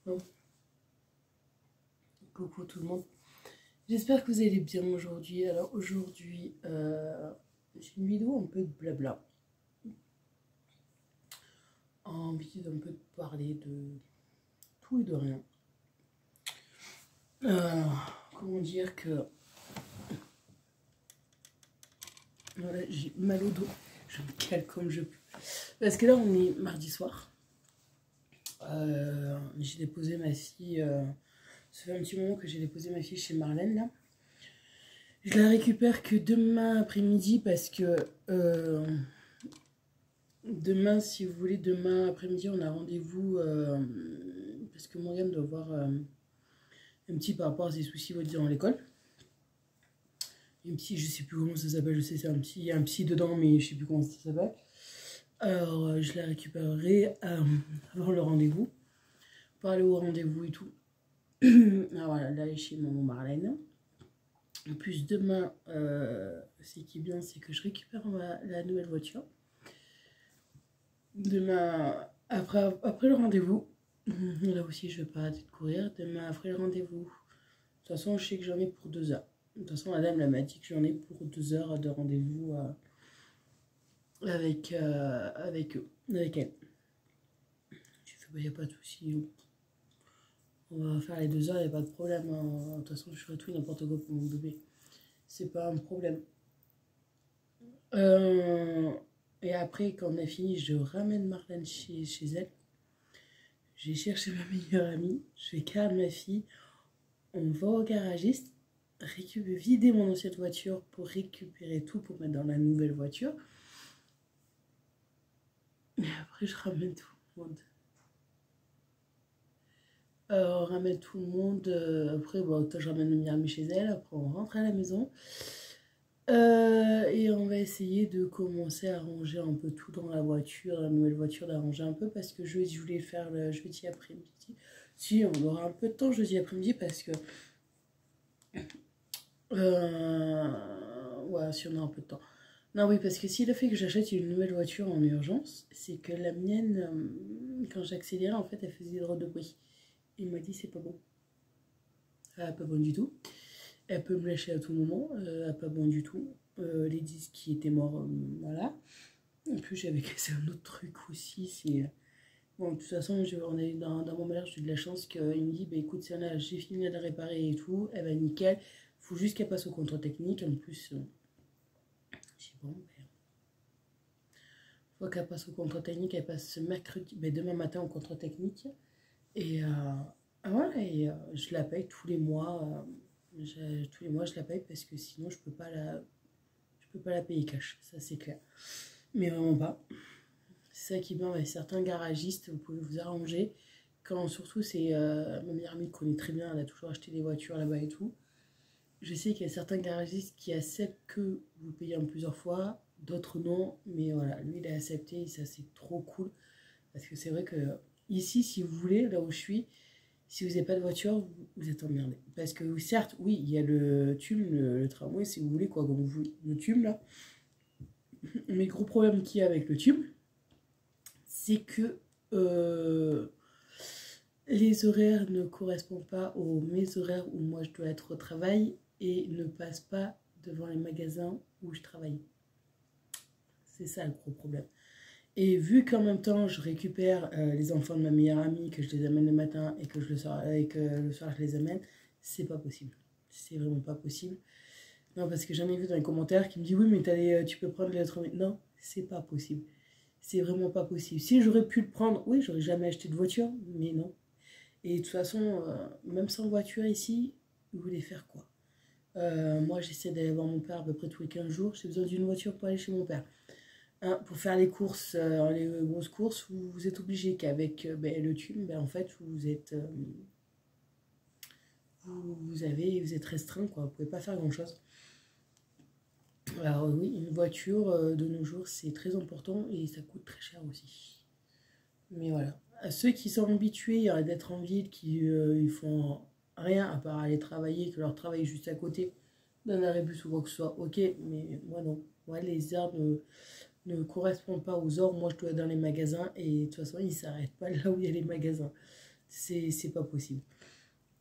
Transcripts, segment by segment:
Bon, coucou tout le monde. J'espère que vous allez bien aujourd'hui. Alors aujourd'hui, j'ai une vidéo un peu de blabla. Envie d'un peu de parler de tout et de rien. Comment dire que... Voilà, j'ai mal au dos. Je me cale comme je peux. Parce que là, on est mardi soir. J'ai déposé ma fille... ça fait un petit moment que j'ai déposé ma fille chez Marlène, là. Je la récupère que demain après-midi parce que... demain, si vous voulez, demain après-midi, on a rendez-vous parce que Morgane doit voir un petit par rapport à ses soucis dans l'école. Un petit, je sais plus comment ça s'appelle, je sais c'est il y a un psy dedans, mais je sais plus comment ça s'appelle. Alors, je la récupérerai avant le rendez-vous, pour aller au rendez-vous et tout. Alors voilà, là, elle est chez maman Marlène. En plus, demain, ce qui est bien, c'est que je récupère la nouvelle voiture. Demain, après le rendez-vous, là aussi je vais pas arrêter de courir. Demain, après le rendez-vous, de toute façon, je sais que j'en ai pour 2 heures. De toute façon, madame m'a dit que j'en ai pour 2 heures de rendez-vous avec eux, avec elle. J'ai fait, bah, y a pas de souci. On va faire les 2 heures, y a pas de problème. De toute façon, je ferai tout et n'importe quoi pour mon bébé. C'est pas un problème. Et après, quand on a fini, je ramène Marlène chez elle. J'ai cherché ma meilleure amie, je vais calmer ma fille, on va au garagiste, vider mon ancienne voiture pour récupérer tout pour mettre dans la nouvelle voiture. Et après, je ramène tout le monde. On ramène tout le monde. Après, bon, je ramène ma meilleure amie chez elle. Après, on rentre à la maison. Et on va essayer de commencer à ranger un peu tout dans la voiture, la nouvelle voiture, d'arranger un peu parce que je voulais faire le jeudi après-midi. Si, on aura un peu de temps jeudi après-midi parce que... ouais, si on a un peu de temps. Non, oui, parce que si le fait que j'achète une nouvelle voiture en urgence, c'est que la mienne, quand j'accélérais, en fait, elle faisait drôle de bruit. Il m'a dit, c'est pas bon. Pas bon du tout. Elle peut me lâcher à tout moment, pas bon du tout. Les disques qui étaient morts, voilà. En plus, j'avais cassé un autre truc aussi, c'est... Bon, de toute façon, on est dans mon malheur, j'ai eu de la chance qu'il me dit, bah écoute, j'ai fini de la réparer et tout, elle va nickel, faut juste qu'elle passe au contrôle technique, en plus, je dis bon, faut qu'elle passe au contrôle technique, elle passe ce mercredi, demain matin au contrôle technique, et voilà, et je la paye tous les mois, tous les mois je la paye parce que sinon je peux pas la payer cash, ça c'est clair, mais vraiment pas. C'est ça qui est bien avec certains garagistes, vous pouvez vous arranger. Quand surtout c'est ma meilleure amie connaît très bien, elle a toujours acheté des voitures là-bas et tout. Je sais qu'il y a certains garagistes qui acceptent que vous payez en plusieurs fois, d'autres non, mais voilà, lui il a accepté et ça c'est trop cool. Parce que c'est vrai que ici, si vous voulez, là où je suis, si vous n'avez pas de voiture, vous êtes emmerdé. Parce que certes, oui, il y a le TUM, le tramway, si vous voulez, quoi, comme le TUM là. Mais le gros problème qu'il y a avec le TUM, c'est que les horaires ne correspondent pas aux mes horaires où moi je dois être au travail et ne passent pas devant les magasins où je travaille. C'est ça le gros problème. Et vu qu'en même temps je récupère les enfants de ma meilleure amie, que je les amène le matin et que le soir je les amène, c'est pas possible. C'est vraiment pas possible. Non, parce que j'en ai vu dans les commentaires qui me disent oui, mais tu peux prendre les autres. Non, c'est pas possible. C'est vraiment pas possible. Si j'aurais pu le prendre, oui, j'aurais jamais acheté de voiture, mais non. Et de toute façon, même sans voiture ici, vous voulez faire quoi? Moi, j'essaie d'aller voir mon père à peu près tous les 15 jours. J'ai besoin d'une voiture pour aller chez mon père. Pour faire les courses, les grosses courses, vous êtes obligé qu'avec le TUM, en fait, vous êtes restreint, quoi. Vous pouvez pas faire grand-chose. Alors oui, une voiture de nos jours, c'est très important et ça coûte très cher aussi. Mais voilà. À ceux qui sont habitués d'être en ville, qui ils font rien à part aller travailler, que leur travail est juste à côté d'un arrêt-bus ou quoi que ce soit, ok, mais moi non. Moi, les heures ne correspondent pas aux heures. Moi, je dois être dans les magasins et de toute façon, ils ne s'arrêtent pas là où il y a les magasins. C'est pas possible.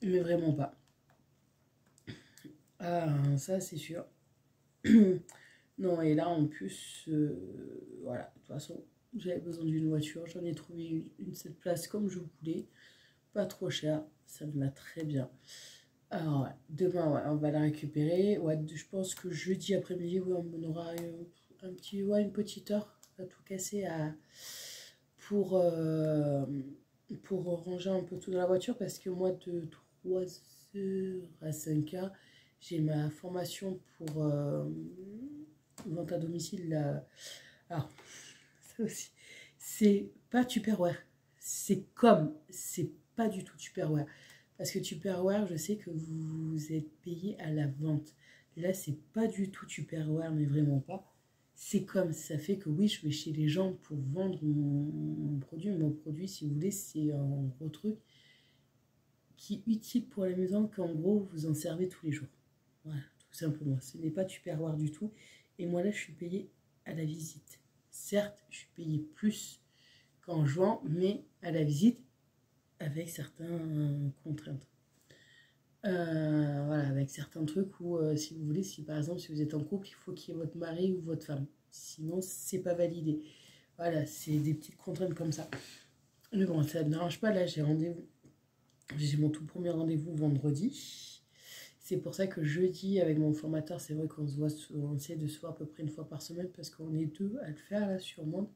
Mais vraiment pas. Ah, ça c'est sûr. Non, et là en plus, voilà, de toute façon, j'avais besoin d'une voiture. J'en ai trouvé une seule place comme je voulais. Pas trop cher, ça me va très bien. Alors, ouais, demain, ouais, on va la récupérer. Ouais, je pense que jeudi après-midi, ouais, on aura un petit, ouais, une petite heure à tout casser pour, euh, pour ranger un peu tout dans la voiture parce que moi, de 3h à 5h, j'ai ma formation pour vente à domicile. Là. Alors, ça aussi, c'est pas Tupperware. C'est pas du tout Tupperware. Parce que Tupperware, je sais que vous êtes payé à la vente. Là, c'est pas du tout Tupperware, mais vraiment pas. C'est comme ça fait que oui, je vais chez les gens pour vendre mon produit. Mon produit, si vous voulez, c'est un gros truc qui est utile pour la maison, qu'en gros, vous en servez tous les jours. Voilà, tout simplement. Ce n'est pas Tupperware du tout. Et moi, là, je suis payée à la visite. Certes, je suis payée plus qu'en juin, mais à la visite, avec certaines contraintes. Voilà, avec certains trucs où, si vous voulez, si par exemple, si vous êtes en couple, il faut qu'il y ait votre mari ou votre femme. Sinon, c'est pas validé. Voilà, c'est des petites contraintes comme ça. Mais bon, ça ne me dérange pas. Là, j'ai rendez-vous. J'ai mon tout premier rendez-vous vendredi. C'est pour ça que jeudi, avec mon formateur, c'est vrai qu'on se voit, on essaie de se voir à peu près une fois par semaine parce qu'on est deux à le faire là sur Monde.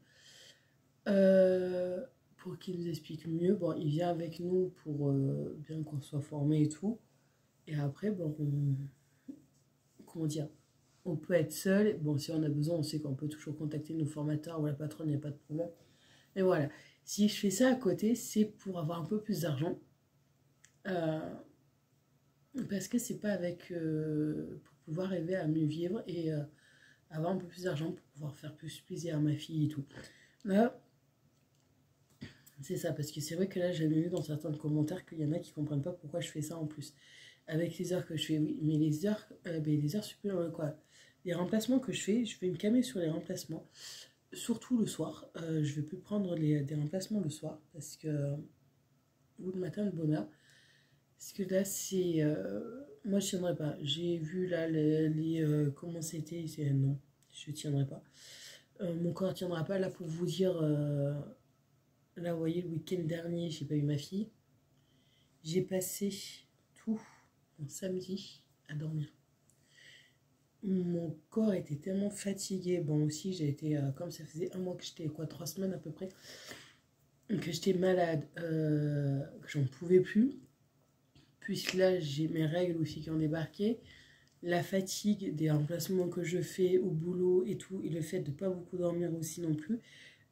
Pour qu'il nous explique mieux. Bon, il vient avec nous pour bien qu'on soit formé et tout. Et après, bon, comment dire, on peut être seul. Bon, si on a besoin, on sait qu'on peut toujours contacter nos formateurs ou la patronne, il n'y a pas de problème. Et voilà. Si je fais ça à côté, c'est pour avoir un peu plus d'argent. Euh, parce que c'est pas avec. Pour pouvoir rêver à mieux vivre et avoir un peu plus d'argent pour pouvoir faire plus plaisir à ma fille et tout. Là, c'est ça, parce que c'est vrai que là, j'avais vu dans certains commentaires qu'il y en a qui comprennent pas pourquoi je fais ça en plus. Avec les heures que je fais, oui, mais les heures supplémentaires, quoi. Les remplacements que je vais me calmer sur les remplacements, surtout le soir. Je vais plus prendre des remplacements le soir, parce que, ou le matin, le bonheur. Parce que là, c'est. Moi, je tiendrai pas. J'ai vu là comment c'était, c'est non, je tiendrai pas. Mon corps tiendra pas. Là, pour vous dire, là, vous voyez, le week-end dernier, j'ai pas eu ma fille. J'ai passé tout mon samedi à dormir. Mon corps était tellement fatigué. Bon, aussi, j'ai été, comme ça faisait un mois que j'étais, quoi, 3 semaines à peu près, que j'étais malade, que j'en pouvais plus. Puisque là, j'ai mes règles aussi qui ont débarqué. La fatigue des remplacements que je fais au boulot et tout, et le fait de pas beaucoup dormir aussi non plus.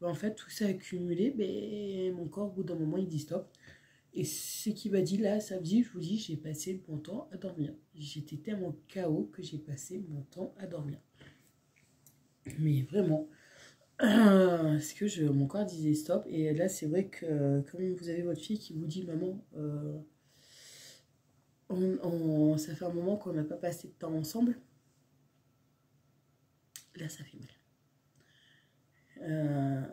Ben, en fait, tout ça accumulé, ben, mon corps, au bout d'un moment, il dit stop. Et ce qui m'a dit là, samedi, je vous dis, j'ai passé mon temps à dormir. J'étais tellement KO que j'ai passé mon temps à dormir. Mais vraiment, parce que mon corps disait stop. Et là, c'est vrai que comme vous avez votre fille qui vous dit, maman, ça fait un moment qu'on n'a pas passé de temps ensemble, là, ça fait mal.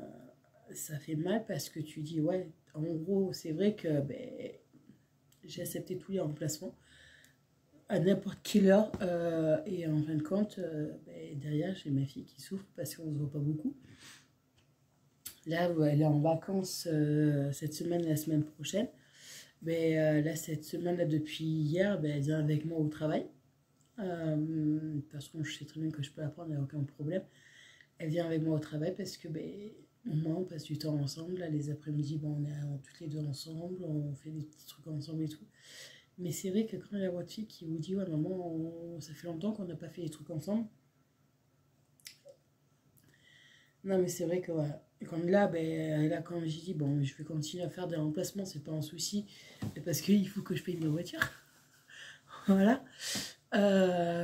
Ça fait mal parce que tu dis, ouais, en gros, c'est vrai que ben, j'ai accepté tous les remplacements à n'importe quelle heure. Et en fin de compte, ben, derrière, j'ai ma fille qui souffre parce qu'on ne se voit pas beaucoup. Là, elle est en vacances cette semaine et la semaine prochaine. Ben, là, cette semaine, là, depuis hier, ben, elle vient avec moi au travail. Parce que je sais très bien que je peux la prendre, il n'y a aucun problème. Elle vient avec moi au travail parce que ben, moi, on passe du temps ensemble. Là, les après-midi, ben, on est toutes les deux ensemble, on fait des petits trucs ensemble et tout. Mais c'est vrai que quand il y a votre fille qui vous dit, ouais, maman, ça fait longtemps qu'on n'a pas fait des trucs ensemble. Non, mais c'est vrai que voilà. Comme là, ben, là, quand j'ai dit, bon, je vais continuer à faire des remplacements, c'est pas un souci, parce qu'il faut que je paye ma voiture. Voilà.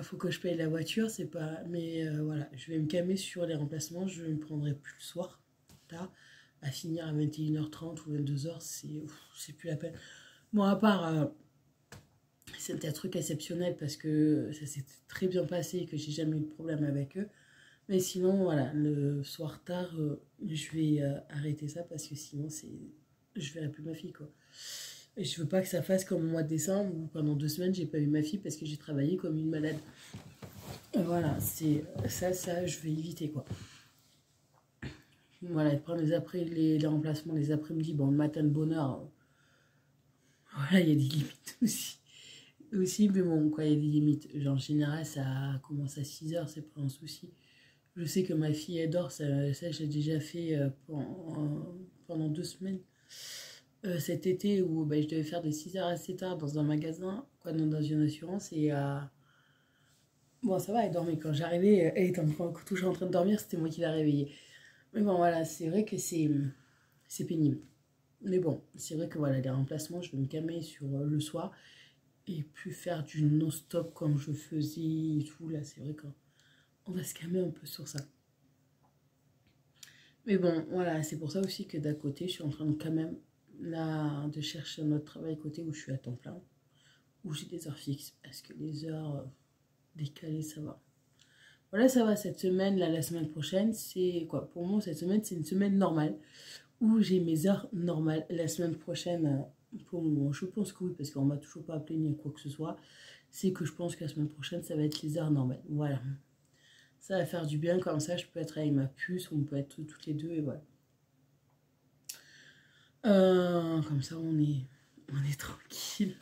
Faut que je paye la voiture, c'est pas. Mais voilà, je vais me calmer sur les remplacements, je ne me prendrai plus le soir, tard, à finir à 21h30 ou 22h, c'est plus la peine. Bon, à part. C'était un truc exceptionnel parce que ça s'est très bien passé et que j'ai jamais eu de problème avec eux. Mais sinon, voilà, le soir tard, je vais arrêter ça parce que sinon, je verrai plus ma fille, quoi. Et je veux pas que ça fasse comme au mois de décembre où pendant 2 semaines, j'ai pas vu ma fille parce que j'ai travaillé comme une malade. Voilà, c'est ça, je vais éviter quoi. Voilà, prendre les remplacements les après-midi, bon, le matin de bonne heure, voilà, il y a des limites aussi. Aussi, mais bon, quoi, il y a des limites. Genre, en général, ça commence à 6 heures, c'est pas un souci. Je sais que ma fille, elle dort, ça j'ai déjà fait pendant 2 semaines. Cet été où ben, je devais faire de 6 heures à 7 heures dans un magasin, quoi, dans une assurance, et bon, ça va, elle dormait. Quand j'arrivais, elle était toujours en train de dormir, c'était moi qui la réveillais. Mais bon, voilà, c'est vrai que c'est pénible. Mais bon, c'est vrai que voilà, les remplacements, je vais me calmer sur le soir et plus faire du non-stop comme je faisais et tout. Là, c'est vrai qu'on va se calmer un peu sur ça. Mais bon, voilà, c'est pour ça aussi que d'à côté, je suis en train de quand même là, de chercher un autre travail à côté où je suis à temps plein, où j'ai des heures fixes, parce que les heures décalées, ça va. Voilà, ça va cette semaine, là, la semaine prochaine, c'est quoi? Pour moi, cette semaine, c'est une semaine normale, où j'ai mes heures normales. La semaine prochaine, pour le moment, je pense que oui, parce qu'on m'a toujours pas appelé ni quoi que ce soit, c'est que je pense que la semaine prochaine, ça va être les heures normales. Voilà. Ça va faire du bien, comme ça, je peux être avec ma puce, on peut être toutes les deux, et voilà. Comme ça, on est tranquille.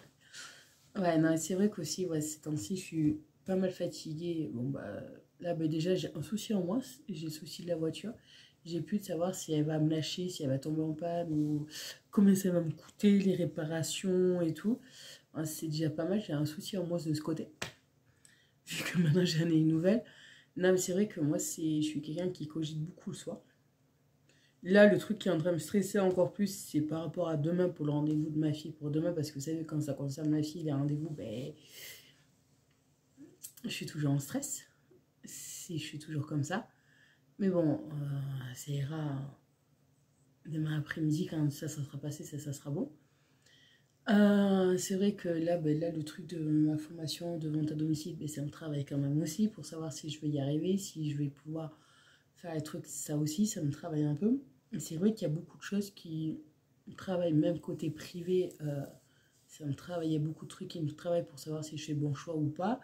Ouais, non, c'est vrai qu'aussi, ouais, ces temps-ci, je suis pas mal fatiguée. Bon, bah, là, bah, déjà, j'ai un souci en moi, j'ai le souci de la voiture. J'ai plus de savoir si elle va me lâcher, si elle va tomber en panne, ou combien ça va me coûter, les réparations et tout. Ouais, c'est déjà pas mal, j'ai un souci en moi de ce côté, vu que maintenant j'en ai une nouvelle. Non, mais c'est vrai que moi, je suis quelqu'un qui cogite beaucoup le soir. Là, le truc qui est en train de me stresser encore plus, c'est par rapport à demain pour le rendez-vous de ma fille. Pour demain, parce que vous savez, quand ça concerne ma fille, les rendez-vous, ben, je suis toujours en stress. Si je suis toujours comme ça. Mais bon, ça ira demain après-midi, quand ça sera passé, ça sera bon. C'est vrai que là, ben, là, le truc de ma formation de vente à domicile, ben, c'est un travail quand même aussi pour savoir si je vais y arriver, si je vais pouvoir faire les trucs. Ça aussi, ça me travaille un peu. C'est vrai qu'il y a beaucoup de choses qui travaillent, même côté privé, ça me travaille, il y a beaucoup de trucs qui me travaillent pour savoir si je fais bon choix ou pas.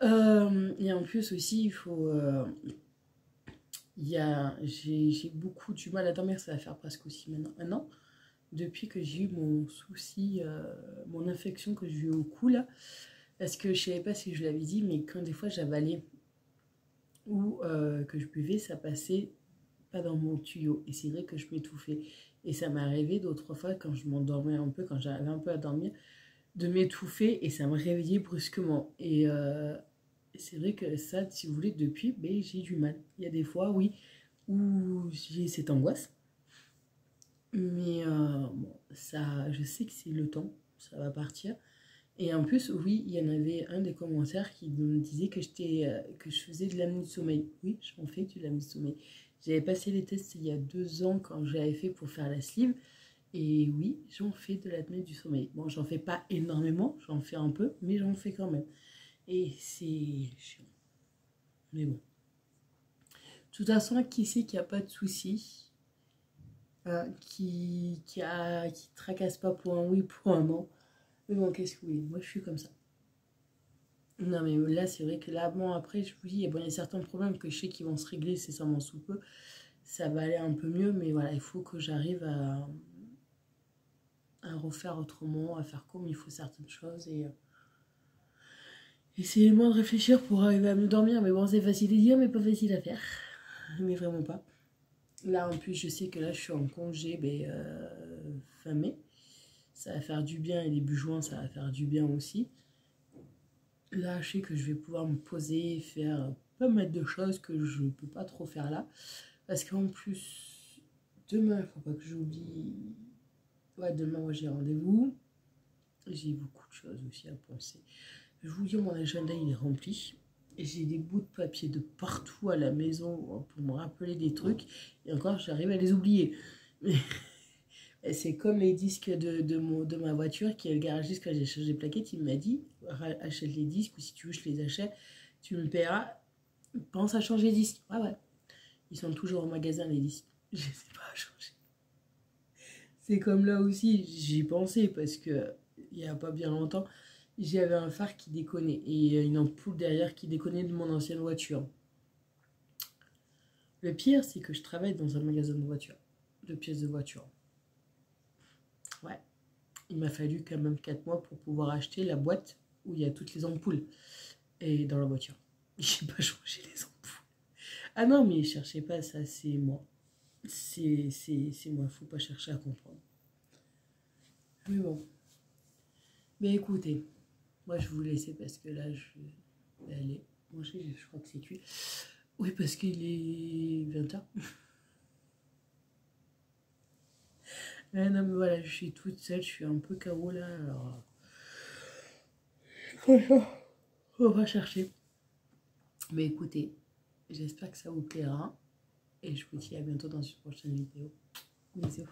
Et en plus aussi, il faut... j'ai beaucoup du mal à dormir, ça va faire presque aussi maintenant un an, depuis que j'ai eu mon souci, mon infection que j'ai eu au cou là. Parce que je savais pas si je l'avais dit, mais quand des fois j'avalais ou que je buvais, ça passait pas dans mon tuyau. Et c'est vrai que je m'étouffais. Et ça m'est arrivé d'autres fois quand je m'endormais un peu, quand j'arrivais un peu à dormir, de m'étouffer et ça me réveillait brusquement. Et c'est vrai que ça, si vous voulez, depuis, ben, j'ai du mal. Il y a des fois, oui, où j'ai cette angoisse. Mais bon, ça, je sais que c'est le temps, ça va partir. Et en plus, oui, il y en avait un des commentaires qui me disait que je faisais de l'apnée du sommeil. Oui, j'en fais de l'apnée du sommeil. J'avais passé les tests il y a 2 ans quand j'avais fait pour faire la sleeve. Et oui, j'en fais de l'apnée du sommeil. Bon, j'en fais pas énormément, j'en fais un peu, mais j'en fais quand même. Et c'est chiant. Mais bon. De toute façon, qui sait qu'il n'y a pas de souci, qui tracasse pas pour un oui, pour un non. Mais bon, qu'est-ce que vous voulez? Moi, je suis comme ça. Non, mais là, c'est vrai que là, bon, après, je vous dis, bon, il y a certains problèmes que je sais qu'ils vont se régler, c'est ça, sous peu. Ça va aller un peu mieux, mais voilà, il faut que j'arrive à refaire autrement, à faire comme il faut certaines choses et essayer moins de réfléchir pour arriver à mieux dormir. Mais bon, c'est facile à dire, mais pas facile à faire. Mais vraiment pas. Là, en plus, je sais que là, je suis en congé fin mai. Ça va faire du bien et début juin, ça va faire du bien aussi. Là, je sais que je vais pouvoir me poser, faire pas mal de choses que je ne peux pas trop faire là. Parce qu'en plus, demain, il ne faut pas que j'oublie. Ouais, demain, moi, j'ai rendez-vous. J'ai beaucoup de choses aussi à penser. Je vous dis, mon agenda, il est rempli. J'ai des bouts de papier de partout à la maison pour me rappeler des trucs. Et encore, j'arrive à les oublier. Mais c'est comme les disques de ma voiture qui est le garagiste quand j'ai changé les plaquettes. Il m'a dit, achète les disques ou si tu veux, je les achète. Tu me paieras. Pense à changer les disques. Ouais, ouais. Ils sont toujours au magasin, les disques. Je ne sais pas changer. C'est comme là aussi, j'y pensais parce que il y a pas bien longtemps, j'avais un phare qui déconnait et une ampoule derrière qui déconnait de mon ancienne voiture. Le pire, c'est que je travaille dans un magasin de voitures, de pièces de voiture. Ouais, il m'a fallu quand même 4 mois pour pouvoir acheter la boîte où il y a toutes les ampoules et dans la voiture. J'ai pas changé les ampoules. Ah non, mais cherchez pas, ça c'est moi. C'est moi, faut pas chercher à comprendre. Mais bon, mais écoutez, moi je vais vous laisser parce que là je vais aller manger, je crois que c'est cuit. Oui, parce qu'il est 20h. Non, mais voilà, je suis toute seule, je suis un peu KO là, alors. Franchement, on va chercher. Mais écoutez, j'espère que ça vous plaira. Et je vous dis à bientôt dans une prochaine vidéo. Bisous.